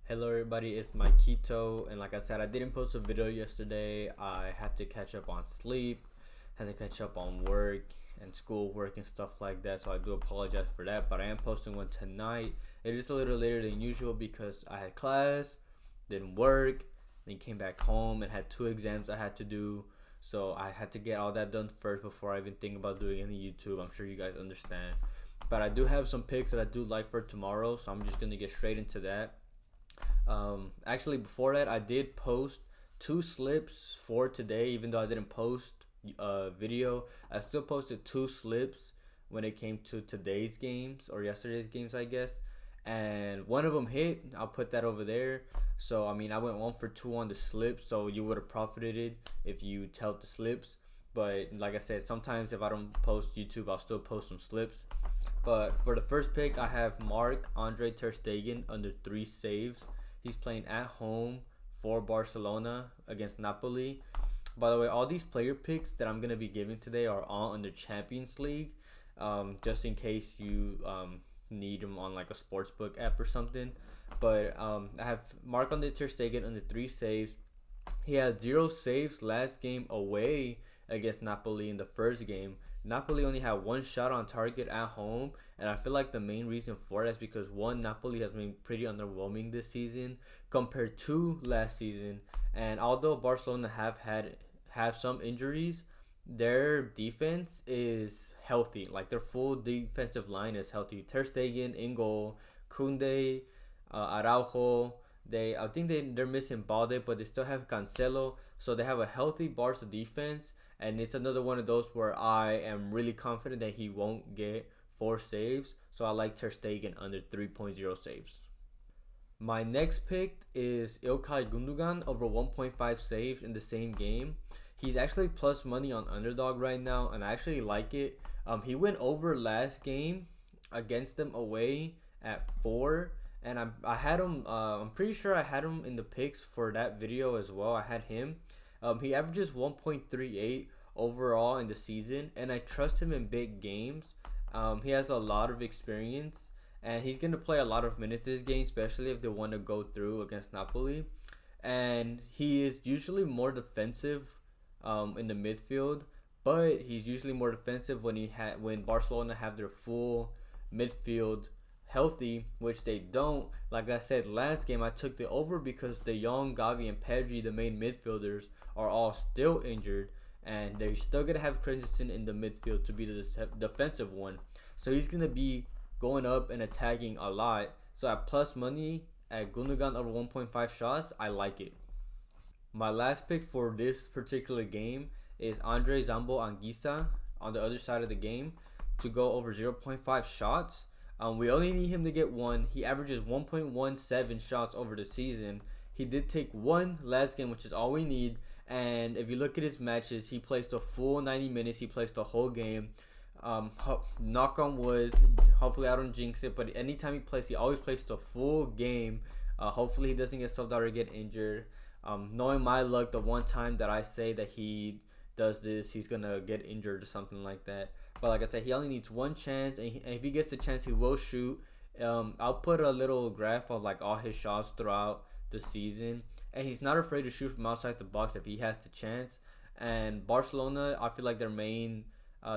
Hello everybody, it's Maikito, and like I said, I didn't post a video yesterday. I had to catch up on sleep, had to catch up on work and school work and stuff like that, so I do apologize for that, but I am posting one tonight. It is a little later than usual because I had class, didn't work, then came back home and had two exams I had to do, so I had to get all that done first before I even think about doing any YouTube. I'm sure you guys understand. But I do have some picks that I do like for tomorrow, so I'm just gonna get straight into that. Actually, before that, I did post two slips for today, even though I didn't post a video. I still posted two slips when it came to today's games or yesterday's games, I guess. And one of them hit. I'll put that over there. So, I mean, I went 1 for 2 on the slips. So, you would have profited if you tell the slips. But, like I said, sometimes if I don't post YouTube, I'll still post some slips. But for the first pick, I have Marc-Andre terstegen under 3 saves. He's playing at home for Barcelona against Napoli. By the way, all these player picks that I'm going to be giving today are all under Champions League. Just in case you need them on like a sportsbook app or something. But I have Marc-Andre terstegen under 3 saves. He had 0 saves last game away against Napoli in the first game. Napoli only had 1 shot on target at home, and I feel like the main reason for that is because one, Napoli has been pretty underwhelming this season compared to last season. And although Barcelona have some injuries, their defense is healthy. Like their full defensive line is healthy. Ter Stegen in goal, Kunde, Araujo. I think they're missing Balde, but they still have Cancelo, so they have a healthy Barca defense, and it's another one of those where I am really confident that he won't get 4 saves. So I like Ter Stegen under 3.0 saves. My next pick is Ilkay Gundogan over 1.5 saves in the same game. He's actually plus money on Underdog right now, and I actually like it. He went over last game against them away at 4, and I had him. I'm pretty sure I had him in the picks for that video as well. I had him. He averages 1.38 overall in the season, and I trust him in big games. He has a lot of experience, and he's gonna play a lot of minutes this game, especially if they want to go through against Napoli. And he is usually more defensive in the midfield, but he's usually more defensive when Barcelona have their full midfield healthy, which they don't. Like I said last game, I took the over because De Jong, Gavi, and Pedri, the main midfielders, are all still injured, and they're still gonna have Christensen in the midfield to be the defensive one. So he's gonna be going up and attacking a lot. So at plus money at Gundogan over 1.5 shots, I like it. My last pick for this particular game is Andre Zambo Anguissa on the other side of the game to go over 0.5 shots. We only need him to get one. He averages 1.17 shots over the season. He did take one last game, which is all we need. And if you look at his matches, he plays the full 90 minutes. He plays the whole game. Knock on wood. Hopefully I don't jinx it. But anytime he plays, he always plays the full game. Hopefully he doesn't get subbed out or get injured. Knowing my luck, the one time that I say that he does this, he's going to get injured or something like that. But like I said, he only needs one chance, and if he gets the chance, he will shoot. I'll put a little graph of like all his shots throughout the season, and he's not afraid to shoot from outside the box if he has the chance. And Barcelona, I feel like their main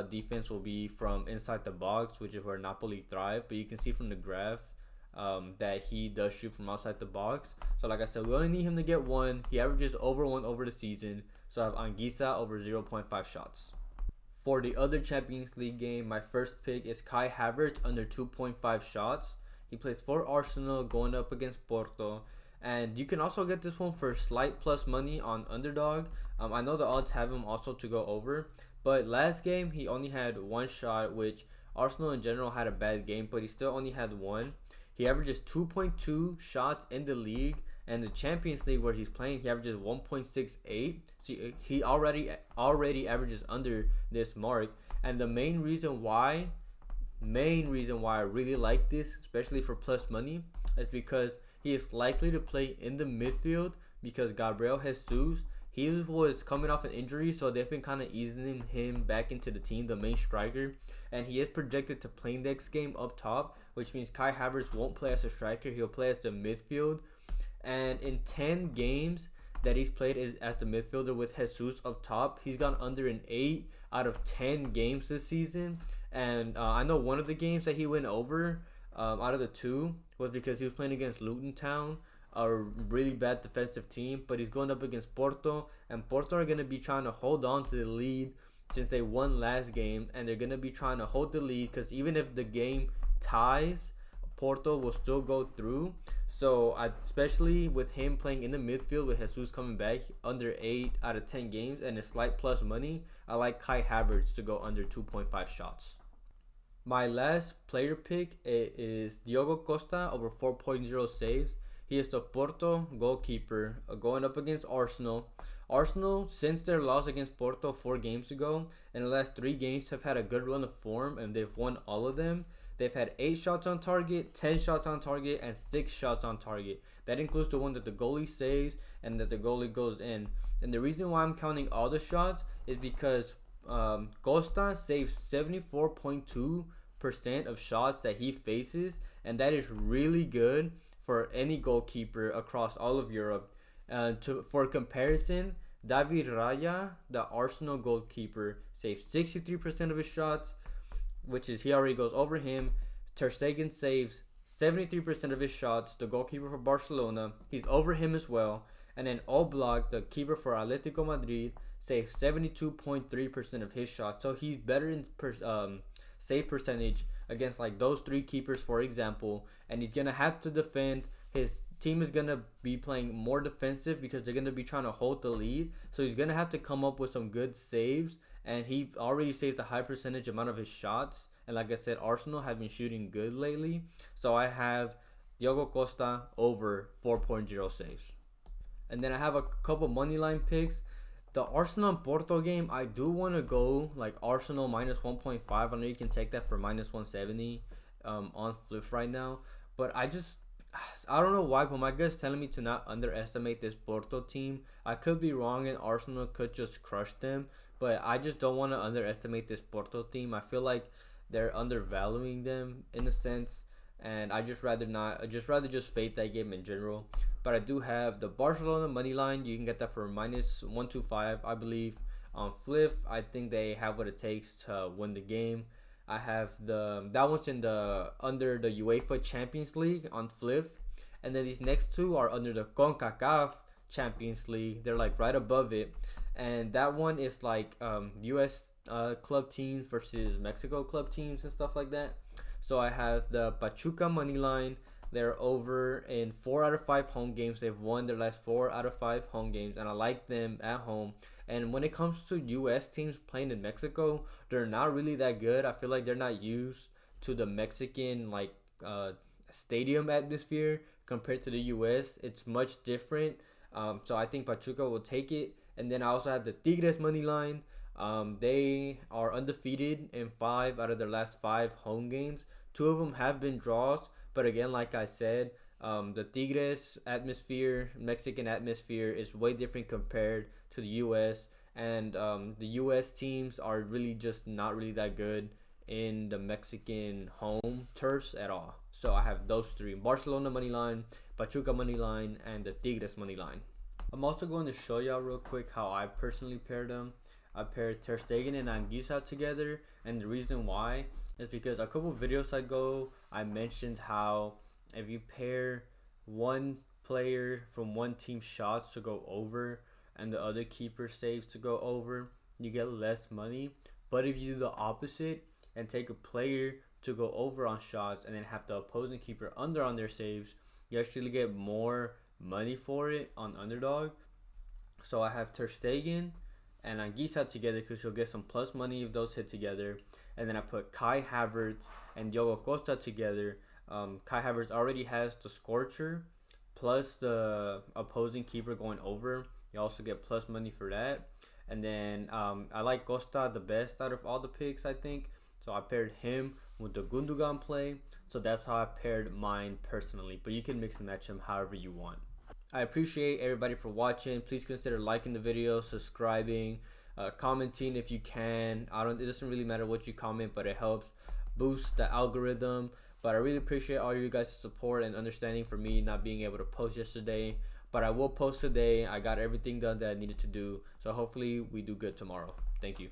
defense will be from inside the box, which is where Napoli thrive. But you can see from the graph that he does shoot from outside the box. So like I said, we only need him to get one. He averages over 1 over the season. So I have Anguissa over 0.5 shots. For the other Champions League game, my first pick is Kai Havertz under 2.5 shots. He plays for Arsenal going up against Porto. And you can also get this one for slight plus money on Underdog. I know the odds have him also to go over. But last game, he only had 1 shot, which Arsenal in general had a bad game, but he still only had one. He averages 2.2 shots in the league, and the Champions League where he's playing, he averages 1.68. See, he already averages under this mark. And the main reason why I really like this, especially for plus money, is because he is likely to play in the midfield because Gabriel Jesus, he was coming off an injury, so they've been kind of easing him back into the team, the main striker, and he is projected to play next game up top, which means Kai Havertz won't play as a striker. He'll play as the midfield. And in 10 games that he's played as the midfielder with Jesus up top, he's gone under an 8 out of 10 games this season. And I know one of the games that he went over out of the two was because he was playing against Luton Town, a really bad defensive team, but he's going up against Porto, and Porto are going to be trying to hold on to the lead since they won last game, and they're going to be trying to hold the lead because even if the game ties, Porto will still go through. So especially with him playing in the midfield with Jesus coming back, under 8 out of 10 games and a slight plus money, I like Kai Havertz to go under 2.5 shots. My last player pick is Diogo Costa over 4.0 saves. He is the Porto goalkeeper going up against Arsenal. Arsenal, since their loss against Porto 4 games ago, in the last 3 games have had a good run of form and they've won all of them. They've had 8 shots on target, 10 shots on target, and 6 shots on target. That includes the one that the goalie saves and that the goalie goes in. And the reason why I'm counting all the shots is because Costa saves 74.2% of shots that he faces, and that is really good for any goalkeeper across all of Europe. For comparison, David Raya, the Arsenal goalkeeper, saves 63% of his shots, which is he already goes over him. Terstegen saves 73% of his shots, the goalkeeper for Barcelona. He's over him as well. And then Oblak, the keeper for Atletico Madrid, saves 72.3% of his shots. So he's better in save percentage against like those 3 keepers, for example. And he's going to have to defend. His team is going to be playing more defensive because they're going to be trying to hold the lead. So he's going to have to come up with some good saves. And he already saves a high percentage amount of his shots. And like I said, Arsenal have been shooting good lately. So I have Diogo Costa over 4.0 saves. And then I have a couple money line picks. The Arsenal and Porto game, I do want to go like Arsenal minus 1.5. I know you can take that for minus 170 on Fliff right now. But I don't know why, but my gut's telling me to not underestimate this Porto team. I could be wrong and Arsenal could just crush them. But I just don't want to underestimate this Porto team. I feel like they're undervaluing them in a sense. And I just rather not. I just rather just fade that game in general. But I do have the Barcelona money line. You can get that for minus 125, I believe. On Fliff, I think they have what it takes to win the game. I have that one's in the under the UEFA Champions League on Fliff, and then these next 2 are under the CONCACAF Champions League. They're like right above it, and that one is like US club teams versus Mexico club teams and stuff like that. So I have the Pachuca money line. They're over in 4 out of 5 home games. They've won their last 4 out of 5 home games, and I like them at home. And when it comes to U.S. teams playing in Mexico, they're not really that good. I feel like they're not used to the Mexican stadium atmosphere compared to the U.S. It's much different. So I think Pachuca will take it. And then I also have the Tigres money line. They are undefeated in 5 out of their last 5 home games. 2 of them have been draws. But again, like I said, the Tigres atmosphere, Mexican atmosphere is way different compared to the U.S. And the U.S. teams are really just not really that good in the Mexican home turfs at all. So I have those 3. Barcelona money line, Pachuca money line, and the Tigres money line. I'm also going to show y'all real quick how I personally paired them. I paired terstegen and Anguissa together. And the reason why is because a couple videos ago I mentioned how if you pair one player from one team's shots to go over and the other keeper saves to go over, you get less money. But if you do the opposite and take a player to go over on shots and then have the opposing keeper under on their saves, you actually get more money for it on Underdog. So I have terstegen and Anguissa together because you'll get some plus money if those hit together. And then I put Kai Havertz and Diogo Costa together. Kai Havertz already has the Scorcher plus the opposing keeper going over. You also get plus money for that. And then I like Costa the best out of all the picks, I think. So I paired him with the Gundogan play. So that's how I paired mine personally. But you can mix and match them however you want. I appreciate everybody for watching. Please consider liking the video, subscribing, commenting if you can. It doesn't really matter what you comment, but it helps boost the algorithm. But I really appreciate all you guys' support and understanding for me not being able to post yesterday. But I will post today. I got everything done that I needed to do. So hopefully we do good tomorrow. Thank you.